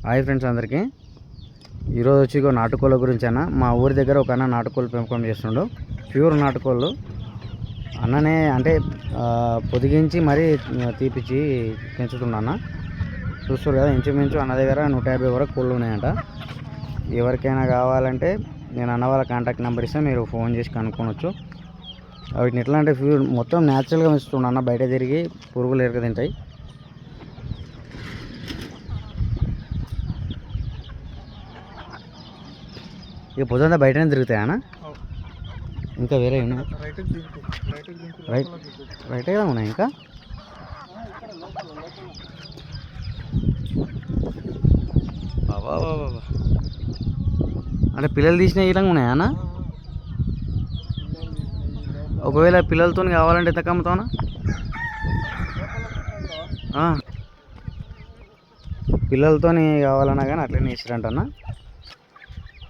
Hi friends అందరికీ. ఈరోజు వచ్చి నాటుకోళ్ళ గురించి అన్న. మా ఊరి దగ్గర ఒక అన్న నాటుకోళ్ళు పెంపకం చేస్తుండు. ప్యూర్ నాటుకోళ్ళు అన్ననే అంటే పొదిగించి మరీ తీపిచ్చి పెంచుతుండ అన్న. చూస్తారు కదా, ఇంచుమించు అన్న దగ్గర 150 వరకు కోళ్ళు ఉన్నాయంట. ఎవరికైనా కావాలంటే నేను అన్న వాళ్ళ కాంటాక్ట్ నెంబర్ ఇస్తే మీరు ఫోన్ చేసి కనుక్కోవచ్చు. వీటిని ఎట్లా అంటే ప్యూర్ మొత్తం న్యాచురల్గా పెంచుతుండ అన్న. బయట తిరిగి పురుగులు ఎరక తింటాయి. ఇక పొద్దుంతా బయటనే తిరుగుతాయన్నా. ఇంకా వేరే రైట్గా ఉన్నాయి ఇంకా. అంటే పిల్లలు తీసిన విధంగా ఉన్నాయా అన్న? ఒకవేళ పిల్లలతో కావాలంటే ఎంత కమ్ముతావునా? పిల్లలతో కావాలన్నా కానీ అట్లనే ఇచ్చిరంట అన్న.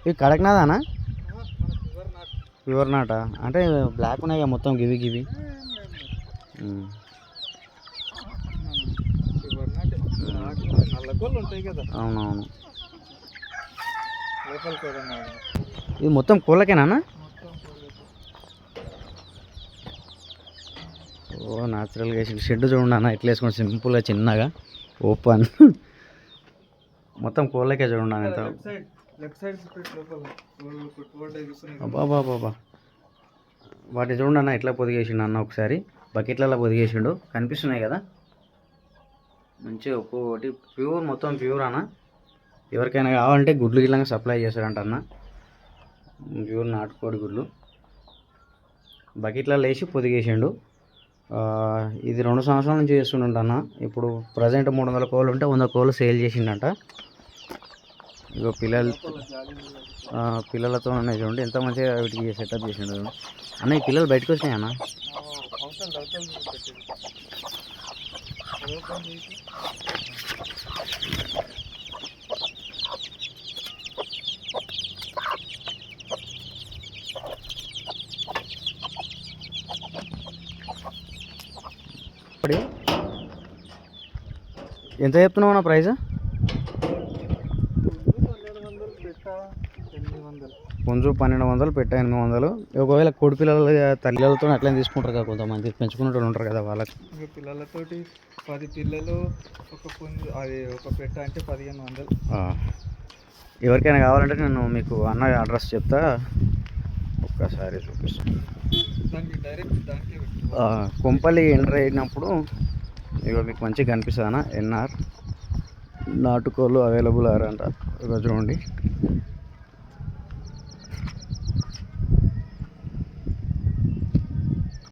ఇవి కడక్నాదానా? ప్యూర్ నాట అంటే బ్లాక్ ఉన్నాయి కదా మొత్తం గివి. అవునవును. ఇది మొత్తం కోళ్ళకేనా? ఓ న్యాచురల్గా వేసి షెడ్ చూడండి అన్న. ఎట్లా వేసుకుని సింపుల్గా చిన్నగా ఓపెన్ మొత్తం కోళ్ళకే చూడండి ఎంత. బాబా వాటి చూడండి అన్న ఎట్లా పొదిగేసిండు అన్న. ఒకసారి బకెట్లలో పొదిగేసిండు, కనిపిస్తున్నాయి కదా మంచిగా. ఒక్కొక్కటి ప్యూర్, మొత్తం ప్యూర్ అన్న. ఎవరికైనా కావాలంటే గుడ్లు గిట్లంగా సప్లై చేస్తాడంట అన్న. ప్యూర్ నాటుకోడి గుడ్లు బకెట్లలో వేసి పొదిగేసిండు. ఇది 2 సంవత్సరాల నుంచి చేస్తుండ అన్న. ఇప్పుడు ప్రజెంట్ 300 కోళ్ళు ఉంటే 100 కోళ్ళు సేల్ చేసిండంట. ఇగో పిల్లలతో ఉన్నాయి చూడండి ఎంత మంచిగా వీటికి సెటప్ చేసిండు అన్న. ఈ పిల్లలు బయటకు వచ్చినాయి అన్న. ఎంత చెప్తున్నావు అన్న ప్రైజ్? పుంజు 1200, పెట్ట 800. ఒకవేళ కోడి పిల్లలు తల్లిలతో అట్లా తీసుకుంటారు కదా కొంతమంది, పెంచుకునేటోళ్ళు ఉంటారు కదా వాళ్ళకి. పిల్లలతోటి 10 పిల్లలు ఒక పుంజు, అది ఒక పెట్ట అంటే 1500. ఎవరికైనా కావాలంటే నేను మీకు అన్న అడ్రస్ చెప్తా, ఒక్కసారి చూపిస్తాను. కొంపల్లి ఎంటర్ అయినప్పుడు ఇక మీకు మంచిగా కనిపిస్తుంది అన్న. ఎన్ఆర్ నాటుకోళ్ళు అవైలబుల్ అంట. ఇక చూడండి